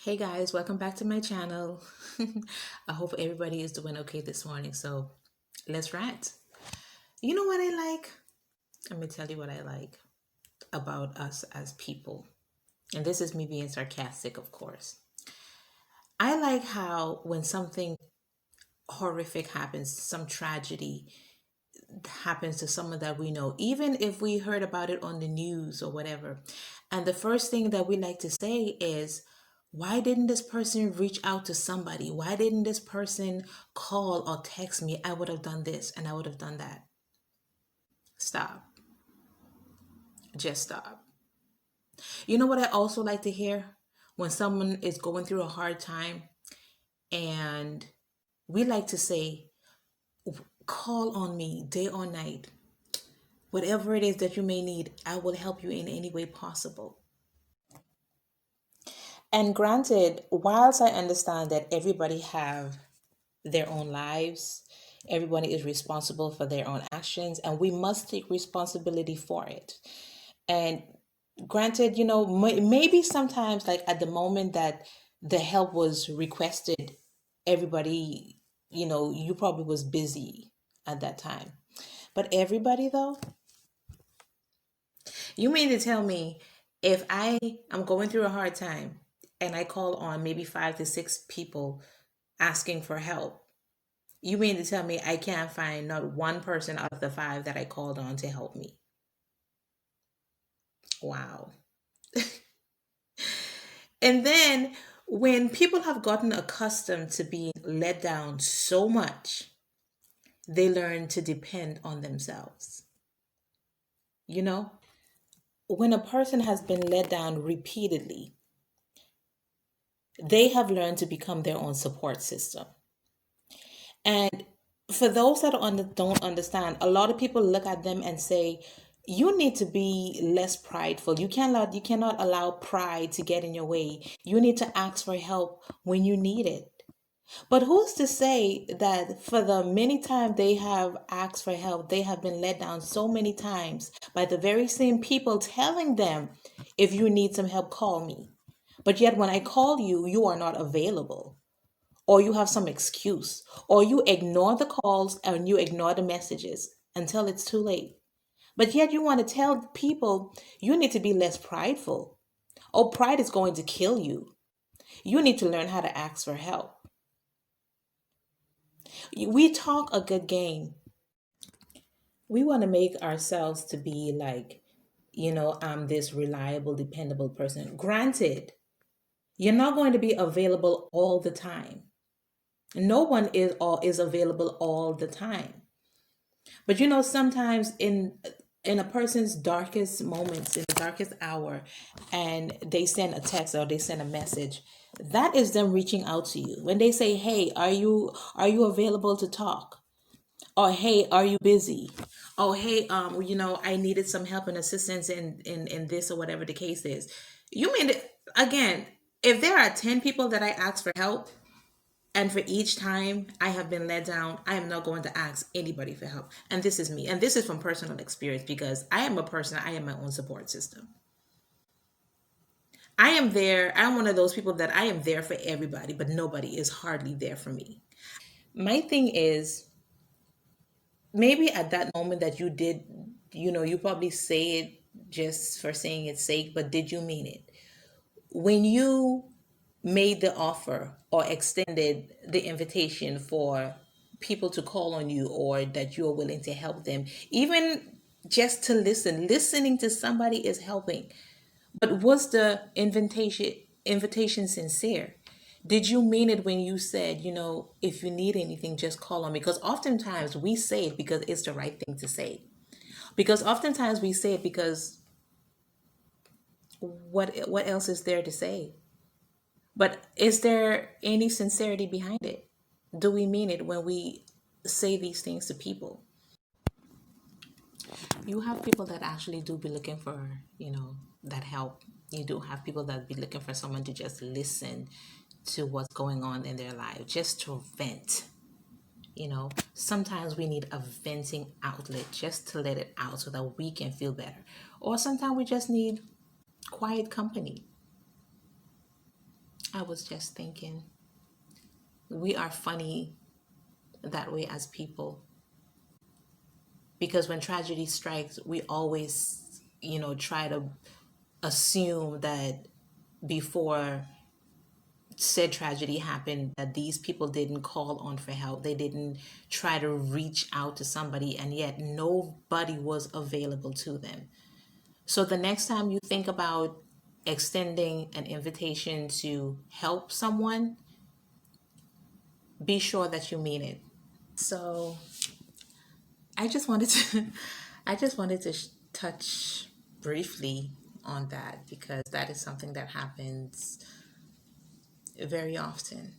Hey guys, welcome back to my channel. I hope everybody is doing okay this morning. So let's rant. You know what I like? Let me tell you what I like about us as people. And this is me being sarcastic, of course. I like how when something horrific happens, some tragedy happens to someone that we know, even if we heard about it on the news or whatever. And the first thing that we like to say is, why didn't this person reach out to somebody? Why didn't this person call or text me? I would have done this and I would have done that. Stop. Just stop. You know what I also like to hear? When someone is going through a hard time and we like to say, call on me day or night. Whatever it is that you may need, I will help you in any way possible. And granted, whilst I understand that everybody have their own lives, everybody is responsible for their own actions, and we must take responsibility for it. And granted, maybe sometimes, like at the moment that the help was requested, everybody, you probably was busy at that time. But everybody, though, you mean to tell me if I am going through a hard time and I call on maybe 5 to 6 people asking for help, you mean to tell me I can't find not one person out of the five that I called on to help me? Wow. And then when people have gotten accustomed to being let down so much, they learn to depend on themselves. You know, when a person has been let down repeatedly, they have learned to become their own support system. And for those that don't understand, a lot of people look at them and say, you need to be less prideful. You cannot allow pride to get in your way. You need to ask for help when you need it. But who's to say that for the many times they have asked for help, they have been let down so many times by the very same people telling them, if you need some help, call me. But yet when I call you, you are not available, or you have some excuse, or you ignore the calls and you ignore the messages until it's too late. But yet you want to tell people you need to be less prideful. Oh, pride is going to kill you. You need to learn how to ask for help. We talk a good game. We want to make ourselves to be like, I'm this reliable, dependable person. Granted, you're not going to be available all the time. No one is available all the time. But sometimes in a person's darkest moments, in the darkest hour, and they send a text or they send a message, that is them reaching out to you. When they say, "Hey, are you available to talk?" Or, "Hey, are you busy?" Oh, "Hey, I needed some help and assistance in this," or whatever the case is. You mean that, again, if there are 10 people that I ask for help, and for each time I have been let down, I am not going to ask anybody for help. And this is me. And this is from personal experience, because I am a person, I am my own support system. I am there. I'm one of those people that I am there for everybody, but nobody is hardly there for me. My thing is, maybe at that moment that you did, you probably say it just for saying its sake, but did you mean it? When you made the offer or extended the invitation for people to call on you, or that you are willing to help them, even just to listen, listening to somebody is helping. But was the invitation sincere? Did you mean it when you said, if you need anything, just call on me? Because oftentimes we say it because it's the right thing to say. Because oftentimes we say it because what else is there to say? But is there any sincerity behind it? Do we mean it when we say these things to people? You have people that actually do be looking for, that help. You do have people that be looking for someone to just listen to what's going on in their life, just to vent. Sometimes we need a venting outlet just to let it out so that we can feel better. Or sometimes we just need quiet company. I was just thinking, we are funny that way as people, because when tragedy strikes, we always, try to assume that before said tragedy happened, that these people didn't call on for help. They didn't try to reach out to somebody, and yet nobody was available to them. So the next time you think about extending an invitation to help someone, be sure that you mean it. So I just wanted to I just wanted to touch briefly on that, because that is something that happens very often,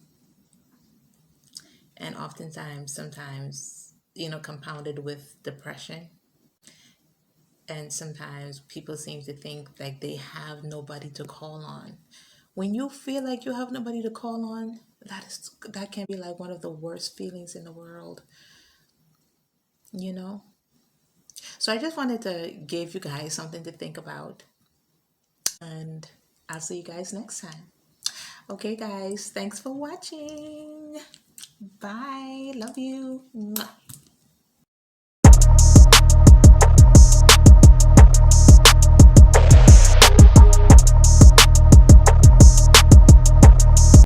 and oftentimes sometimes, compounded with depression. And sometimes people seem to think like they have nobody to call on. When you feel like you have nobody to call on, that can be like one of the worst feelings in the world, you know? So I just wanted to give you guys something to think about, and I'll see you guys next time. Okay, guys, thanks for watching. Bye. Love you. Mwah.